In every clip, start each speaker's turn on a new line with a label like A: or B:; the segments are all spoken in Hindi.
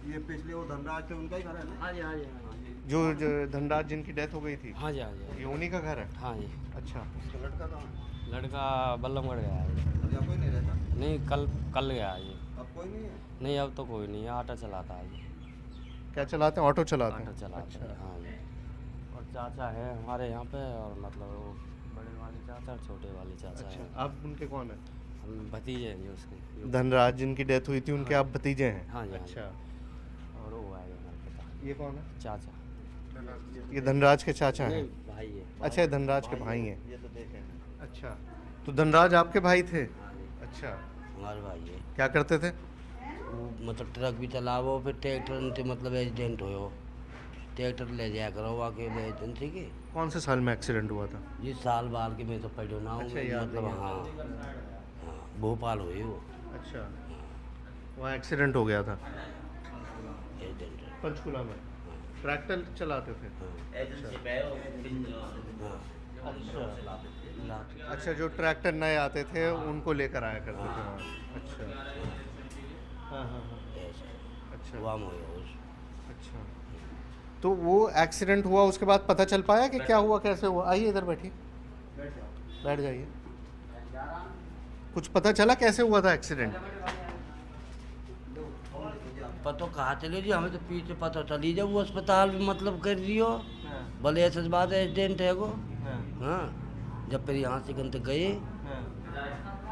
A: ये पिछले वो धनराज थे उनका ही घर है ना?
B: हाँ जी हाँ जी हाँ जी
C: जो धनराज जिनकी डेथ हो गई थी,
B: हाँ जी हाँ जी
C: ये उन्हीं का घर है?
B: हाँ जी।
C: अच्छा।
A: उसका लड़का कहाँ है?
B: लड़का बल्लमगढ़ गया है जी।
A: अब यहाँ कोई नहीं रहता?
B: नहीं, कल कल गया है जी।
A: अब कोई नहीं है?
B: नहीं, अब तो कोई नहीं है, ऑटो चलाता है जी।
C: क्या चलाते हैं? ऑटो चलाते
B: ऑटो
C: हैं?
B: चलाता है,
C: अच्छा।
B: हाँ जी। और चाचा है हमारे यहाँ पे, और मतलब वो बड़े वाले चाचा और छोटे वाले चाचा
C: अच्छा,
B: हैं।
C: आप उनके कौन है?
B: हम भतीजे हैं जी उसके।
C: धनराज जिनकी डेथ हुई थी उनके आप भतीजे हैं?
B: हाँ जी हाँ जी।
C: अच्छा।
B: और वो है हमारे पिता,
C: ये कौन है?
B: चाचा।
C: ये धनराज के चाचा
B: नहीं,
C: हैं?
B: भाई है।
C: अच्छा, ये धनराज के भाई हैं।
A: ये तो देखे।
C: अच्छा, तो धनराज आपके भाई थे?
B: हाँ जी,
C: अच्छा,
B: हमारे भाई है।
C: क्या करते थे?
B: वो मतलब ट्रक भी चलावो, फिर ट्रैक्टर से मतलब एक्सीडेंट हो, ट्रैक्टर ले जाया करो आके एजेंसी के।
C: कौन से साल में एक्सीडेंट हुआ था?
B: ये साल बाल के मैं तो पढ़ो ना हूँ,
C: अच्छा, याद
B: मतलब
C: नहीं है।
B: हाँ हाँ, भोपाल हुई वो
C: अच्छा, वहाँ एक्सीडेंट हो गया था
B: एजेंट।
C: पंचकुला में? ट्रैक्टर चलाते थे?
B: हाँ।
C: अच्छा, जो ट्रैक्टर नए आते थे उनको लेकर आया करते थे वहाँ? अच्छा। हाँ हाँ हाँ। अच्छा अच्छा। तो वो एक्सीडेंट हुआ, उसके बाद पता चल पाया कि क्या हुआ, कैसे हुआ? आइए इधर बैठिए, बैठ जाइए। कुछ पता चला कैसे हुआ था एक्सीडेंट?
B: पता कहाँ चले जी, हमें तो पीछे पता चली जब वो अस्पताल में मतलब कर दियो, भले ऐसे बात है एक्सीडेंट है वो। हाँ, जब फिर यहाँ से गंत गए,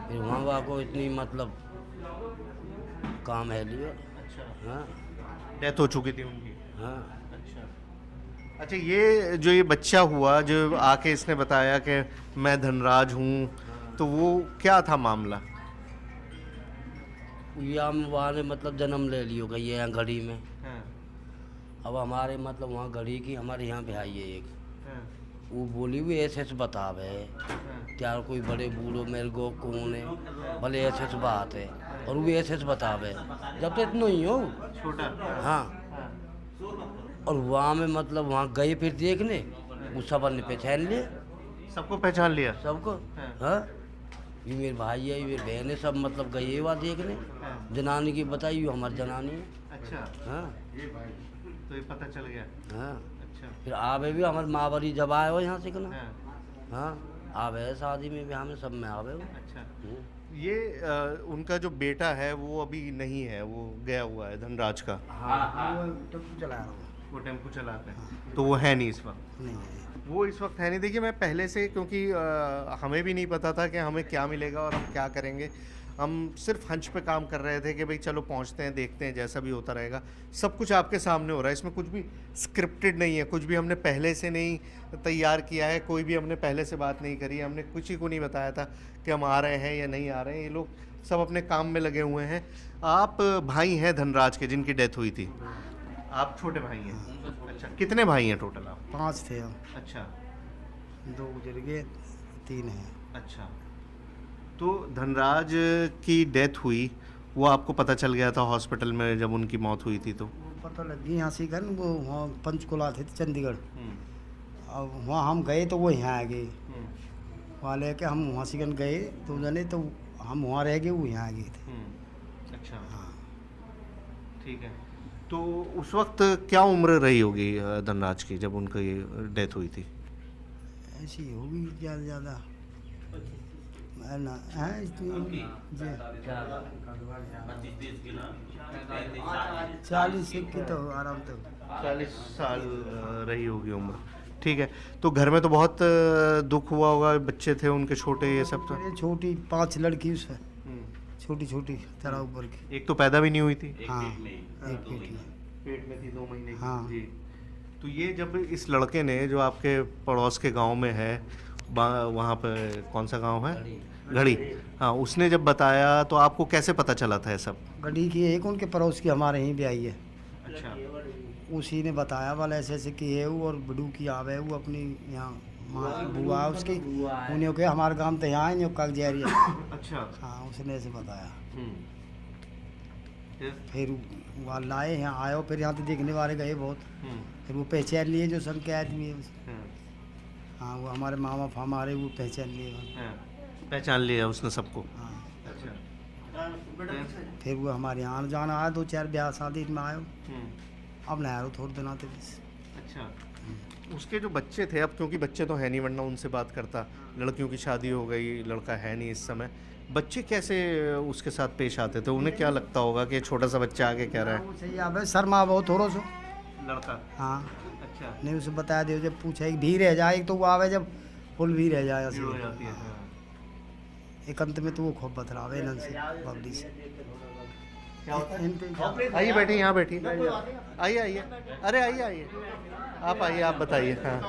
B: फिर वहाँ वहाँ को इतनी मतलब काम है लियो।
C: अच्छा,
B: हाँ
C: डेथ हो चुकी थी उनकी?
B: हाँ।
C: अच्छा। अच्छा, ये जो ये बच्चा हुआ जो आके इसने बताया कि मैं धनराज हूँ, तो वो क्या था मामला?
B: या वहाँ ने मतलब जन्म ले लियो गई है यहाँ घड़ी में।
C: हाँ,
B: अब हमारे मतलब वहाँ घड़ी की हमारे यहाँ पे आई है एक,
C: हाँ,
B: वो बोली हुई ऐसे ऐसे बतावे
C: हाँ,
B: त्यार कोई बड़े बूढ़ो मेरे को कौन है, भले ऐसे ऐसे बात है, और वो ऐसे ऐसे बतावे जब तो इतना ही हो।
C: छोटा।
B: हाँ,
C: हाँ,
B: और वहाँ में मतलब वहाँ गए फिर देखने, वो सब ने पहचान लिए
C: सबको पहचान लिया?
B: सबको।
C: हाँ।
B: हाँ, ये मेरे भाई है, ये मेरी बहन है, सब मतलब गए वहाँ देखने।
C: हाँ।
B: जनानी की बताई, ये हमारी जनानी है।
C: अच्छा,
B: हाँ
C: तो ये पता चल गया?
B: हाँ।
C: अच्छा।
B: फिर आवे भी हमारे माँ बड़ी जब आए हो यहाँ से कहना।
C: हाँ,
B: हाँ, आवे शादी में भी हमें सब में आवे हो।
C: अच्छा। ये उनका जो बेटा है वो अभी नहीं है, वो गया हुआ है धनराज का?
B: हाँ, वो टेम्पो चला रहा हूँ।
C: वो टेम्पो चलाते हैं, तो वो है नहीं इस वक्त?
B: नहीं नहीं।
C: वो इस वक्त है नहीं। देखिए, मैं पहले से, क्योंकि हमें भी नहीं पता था कि हमें क्या मिलेगा और हम क्या करेंगे, हम सिर्फ हंच पे काम कर रहे थे कि भाई चलो पहुंचते हैं, देखते हैं, जैसा भी होता रहेगा। सब कुछ आपके सामने हो रहा है, इसमें कुछ भी स्क्रिप्टेड नहीं है, कुछ भी हमने पहले से नहीं तैयार किया है, कोई भी हमने पहले से बात नहीं करी है, हमने किसी को नहीं बताया था कि हम आ रहे हैं या नहीं आ रहे हैं। ये लोग सब अपने काम में लगे हुए हैं। आप भाई हैं धनराज के जिनकी डेथ हुई थी? आप छोटे भाई हैं? अच्छा, कितने भाई हैं टोटल आप?
B: 5 थे हम,
C: अच्छा
B: 2 गुजर गए, 3 हैं।
C: अच्छा। तो धनराज की डेथ हुई, वो आपको पता चल गया था हॉस्पिटल में जब उनकी मौत हुई थी तो?
B: वो पता लगी यहाँ से कर, वो वहाँ पंचकुला थे चंडीगढ़। अब वहाँ हम गए तो वो यहाँ आ गए, वहाँ लेके हम वहाँ से गए 2 जने, तो हम वहाँ रह गए, वो यहाँ आ गए थे।
C: अच्छा,
B: हाँ,
C: ठीक है। तो उस वक्त क्या उम्र रही होगी धनराज की जब उनकी डेथ हुई थी?
B: ऐसी होगी ज़्यादा ज़्यादा है ना, है इतनी जी 40 की तो आराम तो।
C: 40 साल रही होगी उम्र। ठीक है। तो घर में तो बहुत दुख हुआ होगा, बच्चे थे उनके छोटे, ये सब तो?
B: मेरे छोटी 5 लड़की उसमें, छोटी छोटी तरह ऊपर की।
C: एक तो पैदा भी नहीं हुई थी?
B: हाँ, एक बेटी है।
C: पेट में थी 2 महीने की?
B: हाँ।
C: जी। तो ये जब इस लड़के ने, जो आपके पड़ोस के गांव में है, वहाँ पे कौन सा गांव है? घड़ी। हाँ, उसने जब बताया तो आपको कैसे पता चला था ये सब?
B: गड्डी की एक उनके पड़ोस की हमारे यहीं भी आई है,
C: अच्छा।
B: उसी ने बताया वाला ऐसे ऐसे की है वो, और बड़ू की आवे वो अपनी यहाँ माँ बुआ है उसकी, उन्हें के हमारे गांव तो यहाँ है काग जा रही है।
C: अच्छा।
B: हाँ, उसने ऐसे बताया।
C: फिर?
B: फिर वहाँ लाए, यहाँ आयो, फिर यहाँ तो देखने वाले गए बहुत, फिर वो पहचान लिए जो सन के आदमी है उसे। हाँ, वो हमारे मामा हमारे वो पहचान लिए।
C: पहचान लिया उसने सबको?
B: हाँ।
C: अच्छा।
D: फिर वो हमारे यहाँ जाना आया 2-4 ब्याह शादी में आयो अब नहीं आ रहा थोड़े दिन आते बस।
C: अच्छा, उसके जो बच्चे थे, अब क्योंकि बच्चे तो है नहीं वरना उनसे बात करता, लड़कियों की शादी हो गई, लड़का है नहीं इस समय, बच्चे कैसे उसके साथ पेश आते थे? उन्हें क्या लगता होगा कि छोटा सा बच्चा आगे कह रहा है?
D: सही अब शर्मा बहुत थोड़ा सो
C: लड़का।
D: हाँ
C: अच्छा,
D: नहीं उसे बताया दे जब पूछा एक भी रह जाए तो वो आवे जब फुल भी रह जाए
C: भीड़ हो जाती है। हाँ।
D: एक अंत में तो वो खूब बतलावे इनन से बबली से
C: क्या होता है?
D: इनके
C: आइए बैठिए, यहाँ बैठिए, आइए आइए, अरे आइए आइए, आप आइए, आप बताइए। हाँ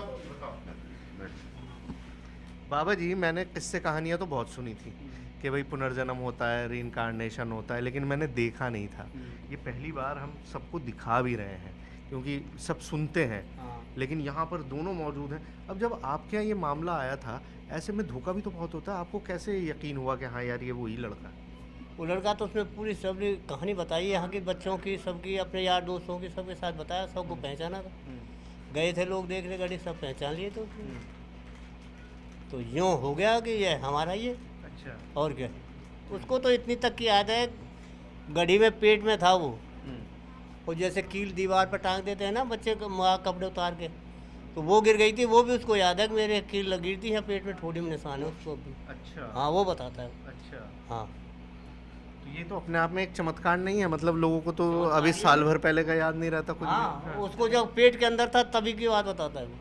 C: बाबा जी, मैंने किस्से कहानियाँ तो बहुत सुनी थी कि भाई पुनर्जन्म होता है, रीइंकार्नेशन होता है, लेकिन मैंने देखा नहीं था। ये पहली बार हम सबको दिखा भी रहे हैं क्योंकि सब सुनते हैं, लेकिन यहाँ पर दोनों मौजूद हैं। अब जब आपके यहाँ ये मामला आया था, ऐसे में धोखा भी तो बहुत होता है, आपको कैसे यकीन हुआ कि हाँ यार ये वही लड़का है?
E: वो लड़का तो उसने पूरी सबने कहानी बताई यहाँ के बच्चों की, सबकी, अपने यार दोस्तों की, सबके साथ बताया, सबको पहचाना था। गए थे लोग देखने गाड़ी, सब पहचान लिए थे उसने। तो यूँ हो गया कि ये हमारा ही है।
C: अच्छा।
E: और क्या, उसको तो इतनी तक की याद है, गड्ढी में पेट में था वो, और जैसे कील दीवार पर टांग देते हैं ना बच्चे को, माँ कपड़े उतार के, तो वो गिर गई थी, वो भी उसको याद है कि मेरे कील लगी थी या पेट में थोड़ी में निशान है उसको भी।
C: अच्छा।
E: हाँ वो बताता है।
C: अच्छा,
E: हाँ
C: तो ये तो अपने आप में एक चमत्कार नहीं है? मतलब लोगों को तो अभी साल भर पहले का याद नहीं रहता कुछ भी।
E: हाँ, उसको जब पेट के अंदर था तभी की बात बताता है वो।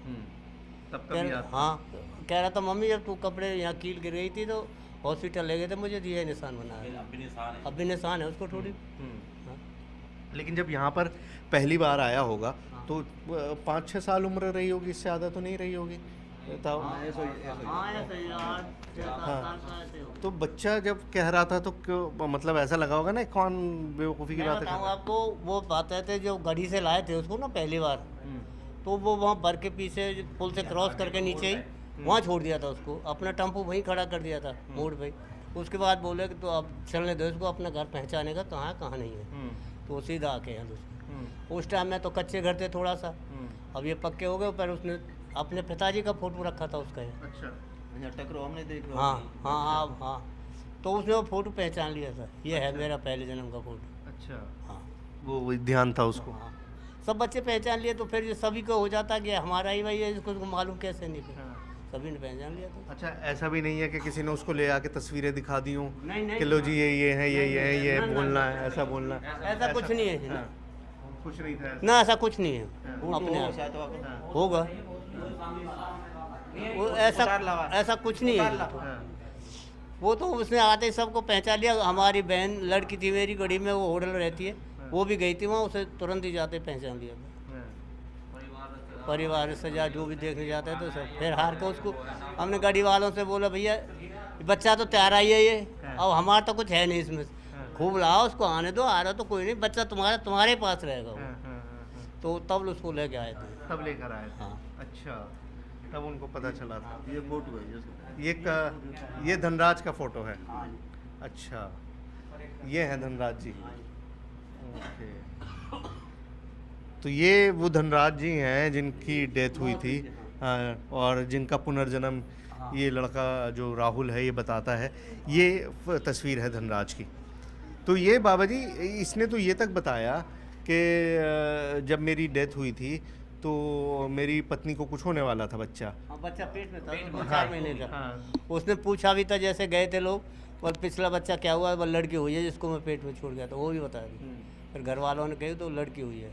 C: तब कभी याद?
E: हाँ कह रहा था मम्मी जब तू कपड़े यहाँ कील गिर गई थी तो हॉस्पिटल ले गए थे, मुझे दिए निशान बनाया, अब भी निशान है उसको थोड़ी। हाँ।
C: लेकिन जब यहाँ पर पहली बार आया होगा तो 5-6 साल उम्र रही होगी, इससे ज़्यादा तो नहीं रही होगी? बताओ।
E: हाँ ऐसे ही, 8-6 साल का ऐसे हो।
C: तो बच्चा जब कह रहा था तो क्यों, मतलब ऐसा लगा होगा ना कौन बेवकूफ़ी की
E: मैं
C: बात
E: बताऊँ
C: है?
E: आपको, वो बताते थे जो गढ़ी से लाए थे उसको ना पहली बार, तो वो वहाँ बर के पीछे पुल से क्रॉस करके नीचे ही वहाँ छोड़ दिया था उसको, अपना टेम्पो वहीं खड़ा कर दिया था मोड़ पे। उसके बाद बोले कि तो अब चलने दो इसको, अपना घर पहचाने का कहाँ कहाँ नहीं है, तो सीधा आके यहाँ दूसरे। उस टाइम में तो कच्चे घर थे थोड़ा सा, अब ये पक्के हो गए, पर उसने अपने पिताजी का फोटो रखा था उसका यहाँ।
C: अच्छा।
A: टकरो हमने देख
E: हाँ हाँ हाँ हाँ, तो उसने वो फोटो पहचान लिया था, ये है मेरा पहले जन्म का फोटो।
C: अच्छा,
E: हाँ
C: वो ध्यान था उसको।
E: हाँ, सब बच्चे पहचान लिए, तो फिर ये सभी को हो जाता कि हमारा ही भाई है, इसको मालूम कैसे नहीं फिर सभी ने पहचान लिया था।
C: अच्छा, ऐसा भी नहीं है कि किसी ने उसको ले आके तस्वीरें दिखा दी हूँ
E: नहीं
C: कि लो जी ये है, ये
E: ना, ना,
C: बोलना है, ऐसा बोलना है?
E: ऐसा कुछ नहीं है
C: हाँ, कुछ नहीं था ऐसा।
E: ना, ऐसा कुछ नहीं है अपने आप होगा वो, ऐसा कुछ नहीं है।
C: हाँ,
E: वो तो उसने आते ही सबको पहचान लिया। हमारी बहन लड़की थी मेरी गढ़ी में, वो होटल रहती है, वो भी गई थी वहाँ, उसे तुरंत ही जाते पहचान लिया था। परिवार से जा जो भी देखने जाते हैं तो सब, फिर हार के उसको हमने गाड़ी वालों से बोला भैया बच्चा तो तैयार ही है ये, अब हमारा तो कुछ है नहीं इसमें, खूब लाओ उसको, आने दो, आ रहा तो कोई नहीं, बच्चा तुम्हारे पास रहेगा वो। तो तब उसको लेके आए थे।
C: तब लेकर आए थे।
E: हाँ।
C: अच्छा, तब उनको पता चला था।
A: ये फोटो है ये
C: ये धनराज का फोटो है। अच्छा, ये है धनराज जी। ओके, तो ये वो धनराज जी हैं जिनकी डेथ हुई थी, और जिनका पुनर्जन्म ये लड़का जो राहुल है ये बताता है। ये तस्वीर है धनराज की। तो ये बाबा जी, इसने तो ये तक बताया कि जब मेरी डेथ हुई थी तो मेरी पत्नी को कुछ होने वाला था, बच्चा।
E: हाँ, बच्चा पेट में था, 2-4 महीने का।
C: हाँ।
E: उसने पूछा भी था, जैसे गए थे लोग, और पिछला बच्चा क्या हुआ है, वो लड़की हुई है जिसको मैं पेट में छोड़ गया था, वो भी बताया भी। फिर घर वालों ने कही तो लड़की हुई है।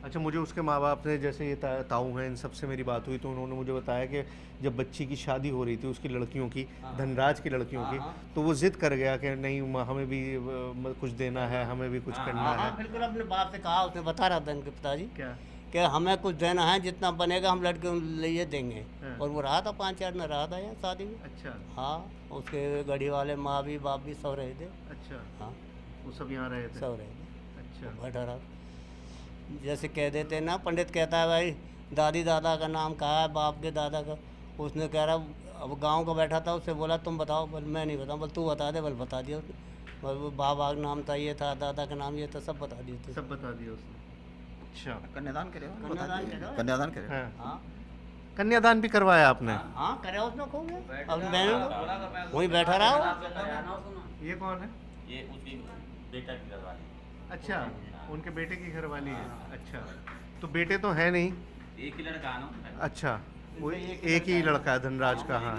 C: अच्छा, मुझे उसके माँ बाप ने, जैसे ये ताऊ हैं, इन सबसे मेरी बात हुई तो उन्होंने मुझे बताया कि जब बच्ची की शादी हो रही थी उसकी लड़कियों की, धनराज की लड़कियों की, तो वो जिद कर गया कि नहीं हमें भी कुछ देना है, हमें भी कुछ करना है।
E: बिल्कुल अपने बाप से कहा, उसने बता रहा था इनके पिताजी
C: क्या?
E: कि हमें कुछ देना है, जितना बनेगा हम लड़के लिए देंगे। और वो रहा था 5-4 दिन रहा था यहाँ शादी में।
C: अच्छा।
E: हाँ, उसके गढ़ी वाले माँ भी बाप भी सब रहे थे।
C: अच्छा।
E: हाँ,
C: वो सब यहाँ रहे थे?
E: सब रहे थे।
C: अच्छा।
E: बैठा रहा, जैसे कह देते हैं ना, पंडित कहता है भाई दादी दादा का नाम कहा है, बाप के दादा का, उसने कह रहा अब गांव का बैठा था, उससे बोला तुम बताओ, बोल मैं नहीं बताऊँ, बोल तू बता दे, बोल बता दिया उसने, बोल वो बाबा का नाम था ये था, दादा का नाम ये था, सब बता दिए थे।
C: सब बता दिया उसने। अच्छा,
A: कन्यादान करे
E: कन्यादान करे।
A: कन्यादान करे।
C: हाँ,
E: हाँ
C: कन्यादान भी करवाया आपने?
E: हाँ, करे उसने खूब। अब मैं वहीं बैठा रहा हूँ।
C: ये कौन है?
F: ये उसकी बेटा की घरवाली।
C: अच्छा, उनके बेटे की घरवाली है। अच्छा, तो बेटे तो है नहीं।
F: एक ही लड़का है ना।
C: अच्छा, वो एक ही लड़का है धनराज का। हाँ,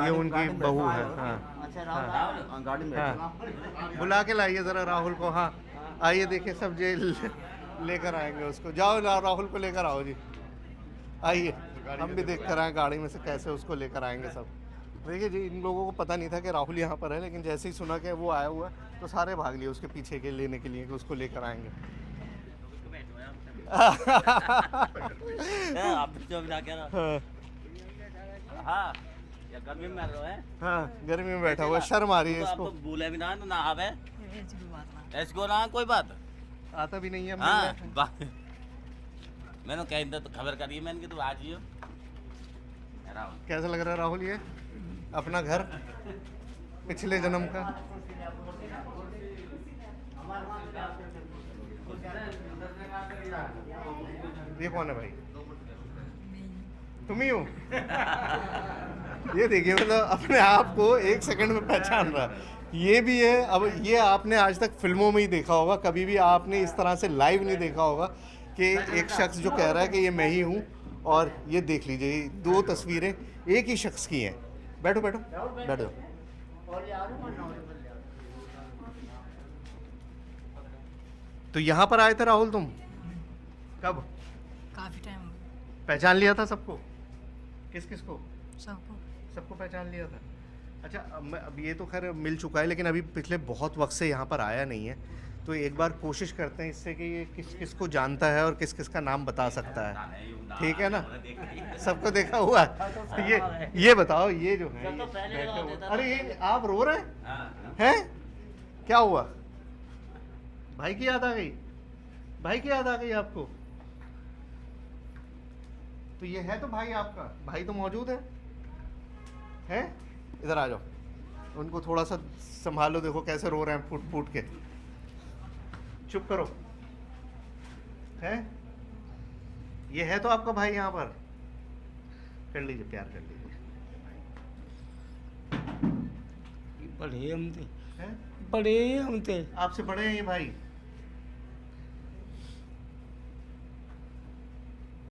C: ये उनकी बहू है। हाँ
E: अच्छा
C: हाँ
A: गाड़ी में
C: हाँ, बुला के लाइए ज़रा राहुल को। हाँ आइए, देखिए सब जेल लेकर आएंगे उसको। जाओ राहुल को लेकर आओ जी, आइए हम भी देख कर आए गाड़ी में से कैसे उसको लेकर आएंगे सब। देखिए जी, इन लोगों को पता नहीं था कि राहुल यहाँ पर है, लेकिन जैसे ही सुना कि वो आया हुआ है तो सारे भाग लिए उसके पीछे के लेने के लिए कि उसको लेकर आएंगे।
F: आप जो भी क्या
C: हाँ
F: हाँ, या गर्मी में रहो है।
C: हाँ, गर्मी में बैठा हुआ है, शर्म आ रही है
F: तो आप
C: इसको।
F: तो भूले भी ना तो ना आवे ऐसको ना कोई बात।
C: आता भी नहीं है
F: हाँ
C: मिलने।
F: मैंने कह दिया तो खबर करिए मैंने कि तू आज ही हो।
C: कैसा लग रहा है राहुल, ये अपना घर पिछले जन्म का? ये कौन है भाई? तुम ही हो? ये देखिए, मतलब अपने आप को एक सेकंड में पहचान रहा है। ये भी है। अब ये आपने आज तक फिल्मों में ही देखा होगा, कभी भी आपने इस तरह से लाइव नहीं देखा होगा कि एक शख्स जो कह रहा है कि ये मैं ही हूँ। और ये देख लीजिए, ये 2 तस्वीरें एक ही शख्स की हैं। बैठो बैठो बैठ जाओ। तो यहाँ पर आए थे राहुल तुम कब?
G: काफी टाइम हो
C: पहचान लिया था सबको? किस किस को?
G: सबको।
C: सबको पहचान लिया था। अच्छा, अब ये तो खैर मिल चुका है, लेकिन अभी पिछले बहुत वक्त से यहाँ पर आया नहीं है, तो एक बार कोशिश करते हैं इससे कि ये किस किस को जानता है और किस किस का नाम बता सकता है। ठीक है ना? सबको देखा हुआ है। ये बताओ, ये जो है ये बैठे हुए, अरे ये आप रो रहे हैं? क्या हुआ? भाई की याद आ गई? भाई की याद आ गई आपको? तो ये है तो भाई आपका, भाई तो मौजूद है? इधर आ जाओ, उनको थोड़ा सा संभालो। देखो कैसे रो रहे हैं फूट फूट के। चुप करो। है ये है तो आपका भाई यहाँ पर? कर लीजिए, प्यार कर लीजिए।
B: बड़े हम थे,
C: हैं?
B: बड़े हम थे।
C: आपसे बड़े हैं ये भाई?